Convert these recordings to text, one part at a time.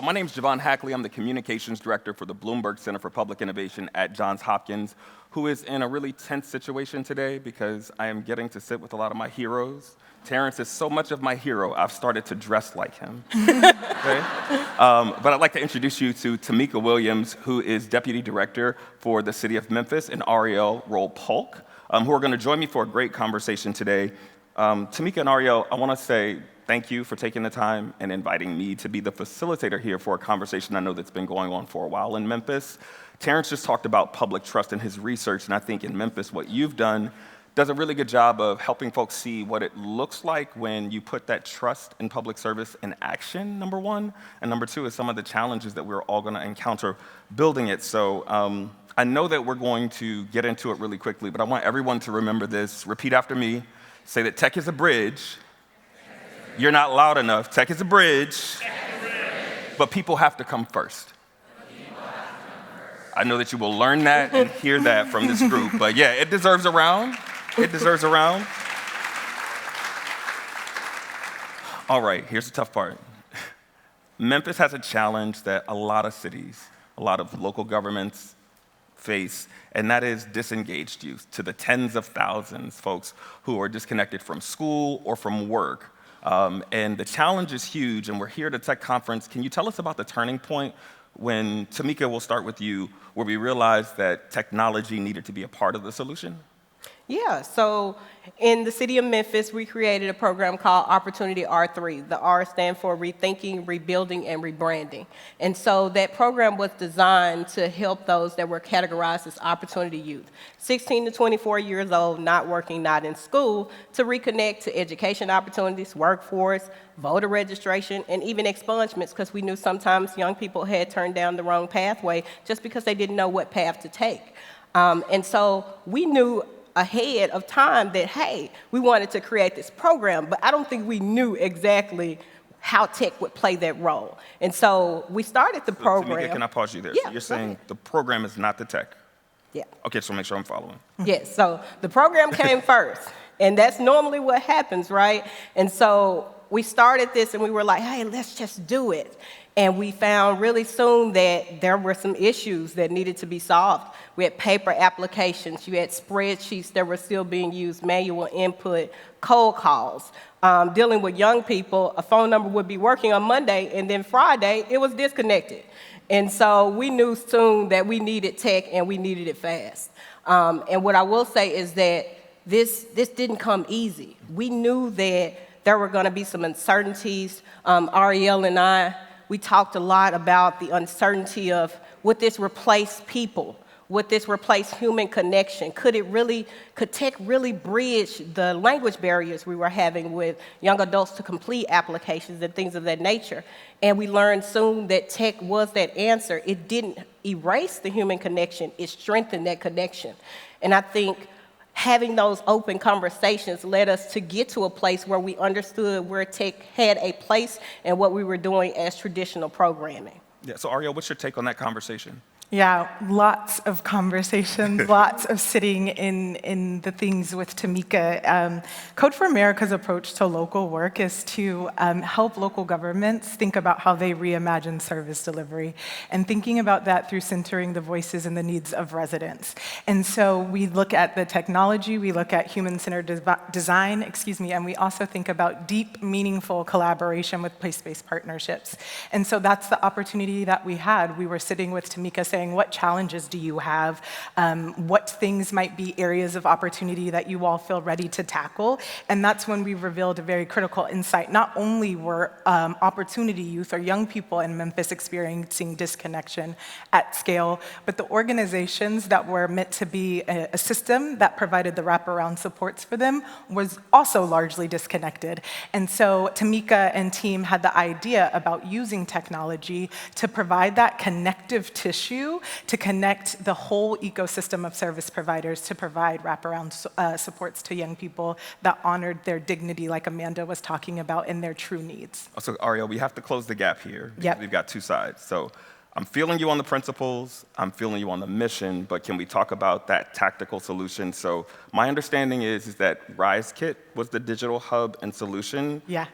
my name is Javon Hackley. I'm the Communications Director for the Bloomberg Center for Public Innovation at Johns Hopkins, who is in a really tense situation today because I am getting to sit with a lot of my heroes. Terrence is so much of my hero, I've started to dress like him. Okay? But I'd like to introduce you to Tamika Williams, who is Deputy Director for the City of Memphis, and Ariel Roll-Polk, who are going to join me for a great conversation today. Tamika and Ariel, I want to say thank you for taking the time and inviting me to be the facilitator here for a conversation I know that's been going on for a while in Memphis. Terrence just talked about public trust in his research, and I think in Memphis what you've done does a really good job of helping folks see what it looks like when you put that trust in public service in action, number one. And number two is some of the challenges that we're all going to encounter building it. So I know that we're going to get into it really quickly, but I want everyone to remember this. Repeat after me. Say that tech is a bridge. You're not loud enough. Tech is a bridge. But people have to come first. I know that you will learn that and hear that from this group. But yeah, it deserves a round. It deserves a round. All right, here's the tough part. Memphis has a challenge that a lot of cities, a lot of local governments face, and that is disengaged youth, to the tens of thousands, folks who are disconnected from school or from work. And the challenge is huge, and we're here at a tech conference. Can you tell us about the turning point when, Tamika, we'll start with you, where we realized that technology needed to be a part of the solution? Yeah, so in the City of Memphis, we created a program called Opportunity R3. The R stands for Rethinking, Rebuilding, and Rebranding. And so that program was designed to help those that were categorized as opportunity youth, 16 to 24 years old, not working, not in school, to reconnect to education opportunities, workforce, voter registration, and even expungements, because we knew sometimes young people had turned down the wrong pathway just because they didn't know what path to take. And so we knew ahead of time that, hey, we wanted to create this program, but I don't think we knew exactly how tech would play that role. And so we started the program. Tamika, can I pause you there? Yeah, so you're saying the program is not the tech? Yeah. Okay, so make sure I'm following. Yes, so the program came first, and that's normally what happens, right? And so we started this, and we were like, hey, let's just do it. And we found really soon that there were some issues that needed to be solved. We had paper applications, you had spreadsheets that were still being used, manual input, cold calls. Dealing with young people, a phone number would be working on Monday, and then Friday, it was disconnected. And so we knew soon that we needed tech, and we needed it fast. And what I will say is that this didn't come easy. We knew that there were going to be some uncertainties. Ariel and I, we talked a lot about the uncertainty of, would this replace people? Would this replace human connection? Could tech really bridge the language barriers we were having with young adults to complete applications and things of that nature? And we learned soon that tech was that answer. It didn't erase the human connection, it strengthened that connection. And I think having those open conversations led us to get to a place where we understood where tech had a place and what we were doing as traditional programming. Yeah, so Ariel, what's your take on that conversation? Yeah, lots of conversations, lots of sitting in the things with Tamika. Code for America's approach to local work is to help local governments think about how they reimagine service delivery, and thinking about that through centering the voices and the needs of residents. And so we look at the technology, we look at human-centered design, and we also think about deep, meaningful collaboration with place-based partnerships. And so that's the opportunity that we had. We were sitting with Tamika saying, what challenges do you have? What things might be areas of opportunity that you all feel ready to tackle? And that's when we revealed a very critical insight. Not only were opportunity youth or young people in Memphis experiencing disconnection at scale, but the organizations that were meant to be a system that provided the wraparound supports for them was also largely disconnected. And so Tamika and team had the idea about using technology to provide that connective tissue to connect the whole ecosystem of service providers to provide wraparound supports to young people that honored their dignity, like Amanda was talking about, and their true needs. So Ariel, we have to close the gap here. Yep. We've got two sides. So I'm feeling you on the principles, I'm feeling you on the mission, but can we talk about that tactical solution? So my understanding is that RiseKit was the digital hub and solution. Yeah.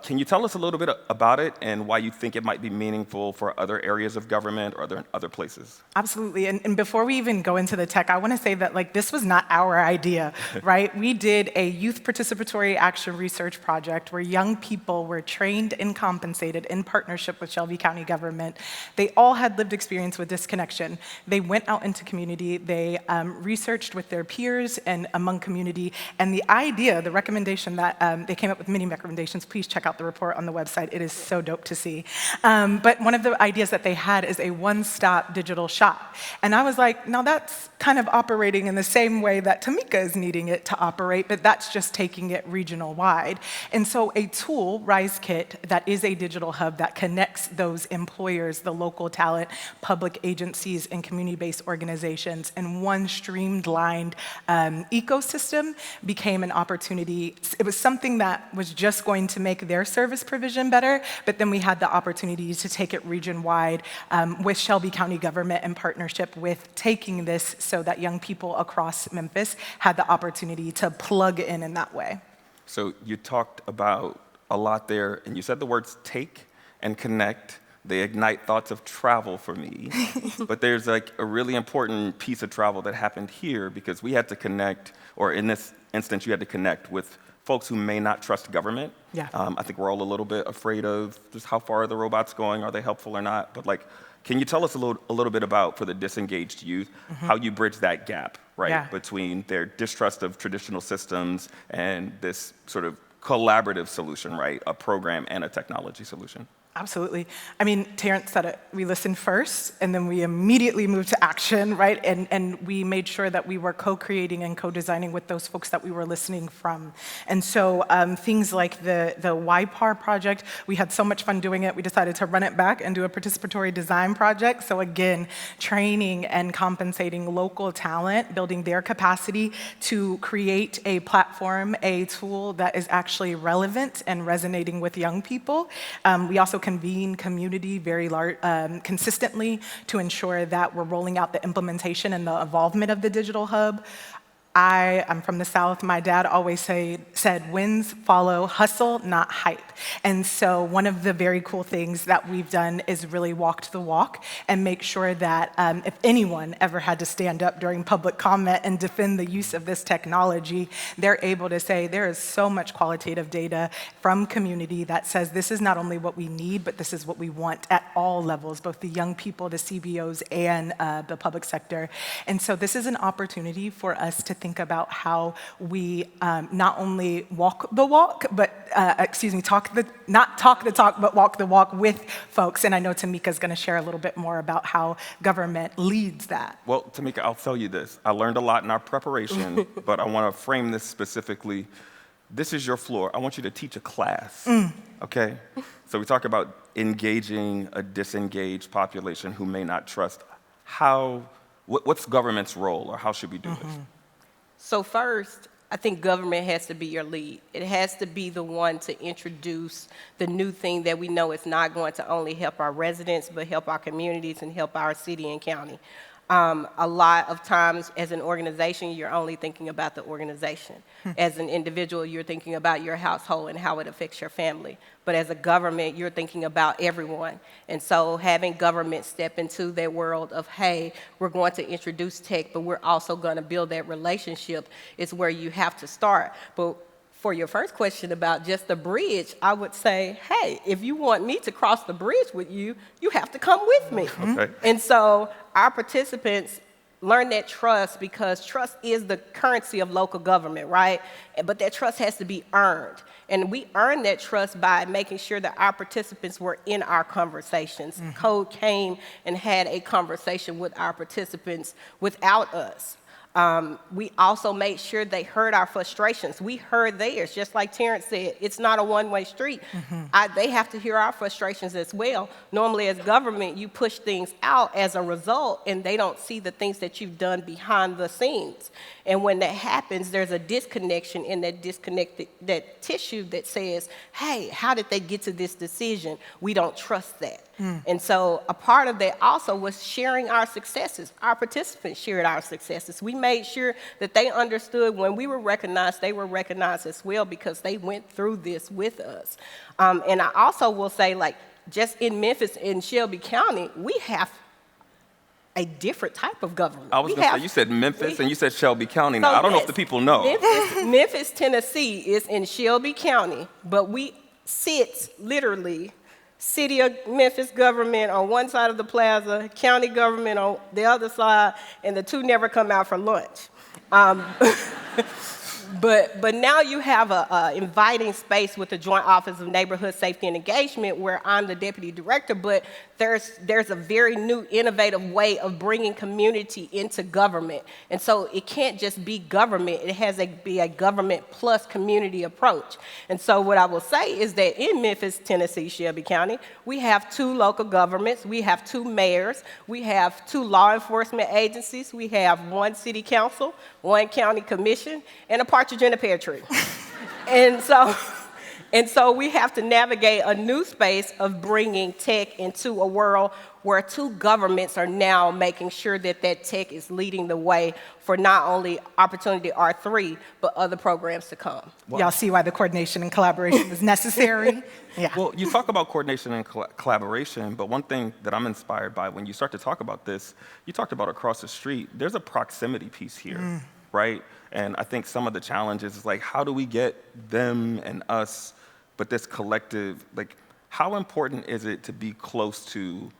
Can you tell us a little bit about it and why you think it might be meaningful for other areas of government or other places? Absolutely. And before we even go into the tech, I want to say that this was not our idea, right? We did a youth participatory action research project where young people were trained and compensated in partnership with Shelby County government. They all had lived experience with disconnection. They went out into community, they researched with their peers and among community, and the idea, the recommendation that they came up with many recommendations. Please check out the report on the website. It is so dope to see. But one of the ideas that they had is a one-stop digital shop. And I was like, now that's kind of operating in the same way that Tamika is needing it to operate, but that's just taking it regional wide. And so a tool, RiseKit, that is a digital hub that connects those employers, the local talent, public agencies, and community-based organizations in one streamlined ecosystem became an opportunity. It was something that was just going to make their service provision better, but then we had the opportunity to take it region-wide with Shelby County government in partnership with taking this so that young people across Memphis had the opportunity to plug in that way. So you talked about a lot there, and you said the words take and connect. They ignite thoughts of travel for me. But there's like a really important piece of travel that happened here because we had to connect, or in this instance, you had to connect with folks who may not trust government. Yeah. I think we're all a little bit afraid of just how far are the robots going, are they helpful or not? But can you tell us a little bit about, for the disengaged youth, how you bridge that gap, right, Yeah. between their distrust of traditional systems and this sort of collaborative solution, right, a program and a technology solution? Absolutely. I mean, Terrence said it. We listened first, and then we immediately moved to action, right? And we made sure that we were co-creating and co-designing with those folks that we were listening from. And so things like the YPAR project, we had so much fun doing it, we decided to run it back and do a participatory design project. So again, training and compensating local talent, building their capacity to create a platform, a tool that is actually relevant and resonating with young people. We also convene community very consistently to ensure that we're rolling out the implementation and the involvement of the digital hub. I'm from the South. My dad always said, wins follow hustle, not hype. And so one of the very cool things that we've done is really walked the walk and make sure that if anyone ever had to stand up during public comment and defend the use of this technology, they're able to say there is so much qualitative data from community that says this is not only what we need, but this is what we want at all levels, both the young people, the CBOs, and the public sector. And so this is an opportunity for us to think about how we not only walk the walk, but not talk the talk, but walk the walk with folks. And I know Tamika's going to share a little bit more about how government leads that. Well, Tamika, I'll tell you this. I learned a lot in our preparation, but I want to frame this specifically. This is your floor. I want you to teach a class, okay? So we talk about engaging a disengaged population who may not trust. What's government's role, or how should we do this? So first, I think government has to be your lead. It has to be the one to introduce the new thing that we know is not going to only help our residents, but help our communities and help our city and county. A lot of times, as an organization, you're only thinking about the organization. As an individual, you're thinking about your household and how it affects your family. But as a government, you're thinking about everyone. And so having government step into that world of, hey, we're going to introduce tech, but we're also going to build that relationship is where you have to start. But for your first question about just the bridge, I would say, hey, if you want me to cross the bridge with you, you have to come with me. Okay. And so our participants learn that trust, because trust is the currency of local government, right? But that trust has to be earned. And we earn that trust by making sure that our participants were in our conversations. Code came and had a conversation with our participants without us. We also made sure they heard our frustrations. We heard theirs, just like Terrence said. It's not a one-way street. They have to hear our frustrations as well. Normally, as government, you push things out as a result, and they don't see the things that you've done behind the scenes. And when that happens, there's a disconnection in that tissue that says, hey, how did they get to this decision? We don't trust that. And so a part of that also was sharing our successes. Our participants shared our successes. We made sure that they understood when we were recognized, they were recognized as well because they went through this with us. And I also will say, like, just in Memphis, in Shelby County, we have a different type of government. I was going to say, you said Memphis and you said Shelby County. Now, I don't know if the people know. Memphis, Tennessee is in Shelby County, but we sit literally City of Memphis government on one side of the plaza, county government on the other side, and the two never come out for lunch. But now you have a inviting space with the Joint Office of Neighborhood Safety and Engagement where I'm the deputy director, but there's a very new, innovative way of bringing community into government. And so it can't just be government, it has to be a government plus community approach. And so what I will say is that in Memphis, Tennessee, Shelby County, we have 2 local governments, we have 2 mayors, we have 2 law enforcement agencies, we have 1 city council, 1 county commission, and a partridge in a pear tree. And so we have to navigate a new space of bringing tech into a world where 2 governments are now making sure that that tech is leading the way for not only Opportunity R3, but other programs to come. Wow. Y'all see why the coordination and collaboration is necessary? Yeah. Well, you talk about coordination and collaboration, but one thing that I'm inspired by when you start to talk about this, you talked about across the street, there's a proximity piece here, right? And I think some of the challenges is like, how do we get them and us, but this collective, like, how important is it to be close to,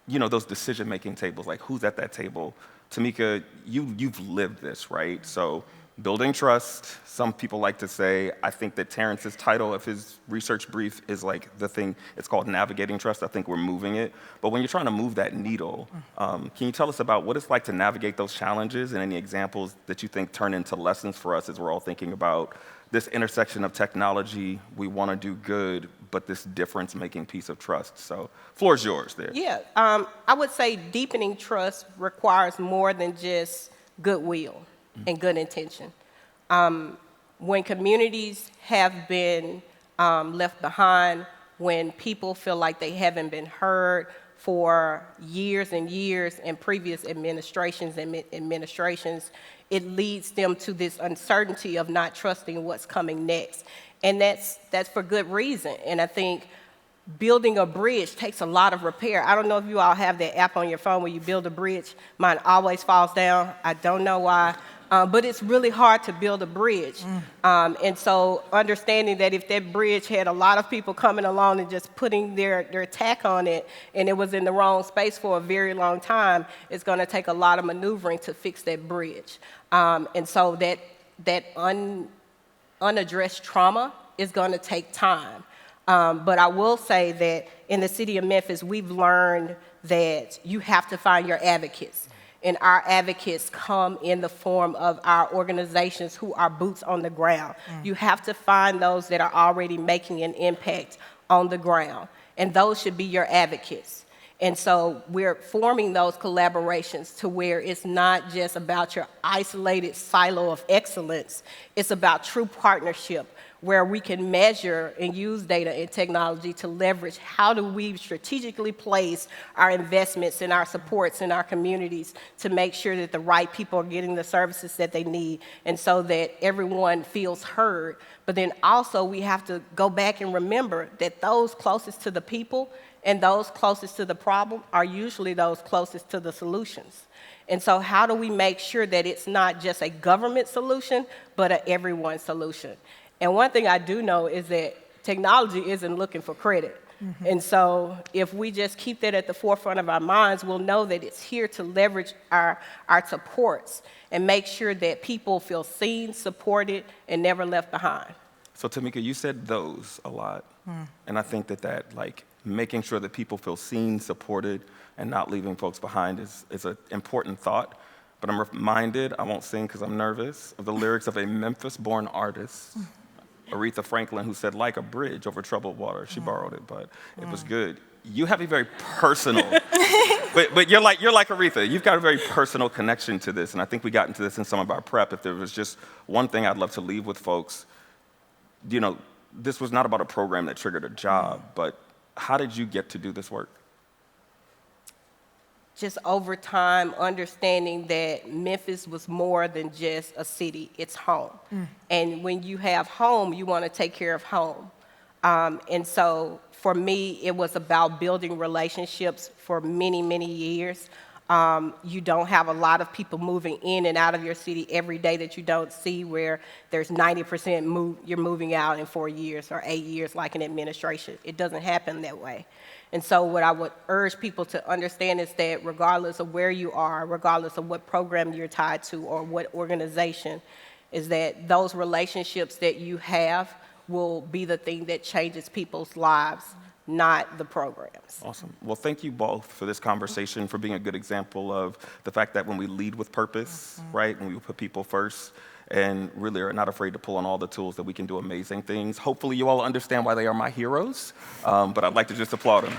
you know, those decision-making tables? Like, who's at that table? Tamika, you've lived this, right? So building trust, some people like to say, I think that Terrence's title of his research brief is like the thing, it's called Navigating Trust. I think we're moving it. But when you're trying to move that needle, can you tell us about what it's like to navigate those challenges and any examples that you think turn into lessons for us as we're all thinking about this intersection of technology, we want to do good, but this difference-making piece of trust. So, floor is yours there. Yeah, I would say deepening trust requires more than just goodwill and good intention. When communities have been left behind, when people feel like they haven't been heard for years and years in previous administrations, it leads them to this uncertainty of not trusting what's coming next. And that's for good reason. And I think building a bridge takes a lot of repair. I don't know if you all have that app on your phone where you build a bridge. Mine always falls down. I don't know why. But it's really hard to build a bridge. And so understanding that if that bridge had a lot of people coming along and just putting their tack on it, and it was in the wrong space for a very long time, it's going to take a lot of maneuvering to fix that bridge. And so that unaddressed trauma is going to take time. But I will say that in the city of Memphis, we've learned that you have to find your advocates. And our advocates come in the form of our organizations who are boots on the ground. You have to find those that are already making an impact on the ground. And those should be your advocates. And so we're forming those collaborations to where it's not just about your isolated silo of excellence. It's about true partnership where we can measure and use data and technology to leverage how do we strategically place our investments and our supports in our communities to make sure that the right people are getting the services that they need and so that everyone feels heard. But then also we have to go back and remember that those closest to the people and those closest to the problem are usually those closest to the solutions. And so how do we make sure that it's not just a government solution, but an everyone solution? And one thing I do know is that technology isn't looking for credit. And so if we just keep that at the forefront of our minds, we'll know that it's here to leverage our supports and make sure that people feel seen, supported, and never left behind. So Tamika, you said those a lot. And I think that like making sure that people feel seen, supported, and not leaving folks behind is an important thought. But I'm reminded, I won't sing because I'm nervous, of the lyrics of a Memphis-born artist, Aretha Franklin, who said, like a bridge over troubled water. She borrowed it, but it was good. You have a very personal, but you're like Aretha. You've got a very personal connection to this, and I think we got into this in some of our prep. If there was just one thing I'd love to leave with folks, you know, this was not about a program that triggered a job, but how did you get to do this work? Just over time, understanding that Memphis was more than just a city, it's home. And when you have home, you want to take care of home. And so for me, it was about building relationships for many, many years. You don't have a lot of people moving in and out of your city every day that you don't see, where there's 90% you're moving out in 4 years or 8 years like an administration. It doesn't happen that way. And so what I would urge people to understand is that regardless of where you are, regardless of what program you're tied to or what organization, is that those relationships that you have will be the thing that changes people's lives, not the programs. Awesome. Well, thank you both for this conversation, for being a good example of the fact that when we lead with purpose, right, when we put people first, and really are not afraid to pull on all the tools that we can do amazing things. Hopefully you all understand why they are my heroes, but I'd like to just applaud them.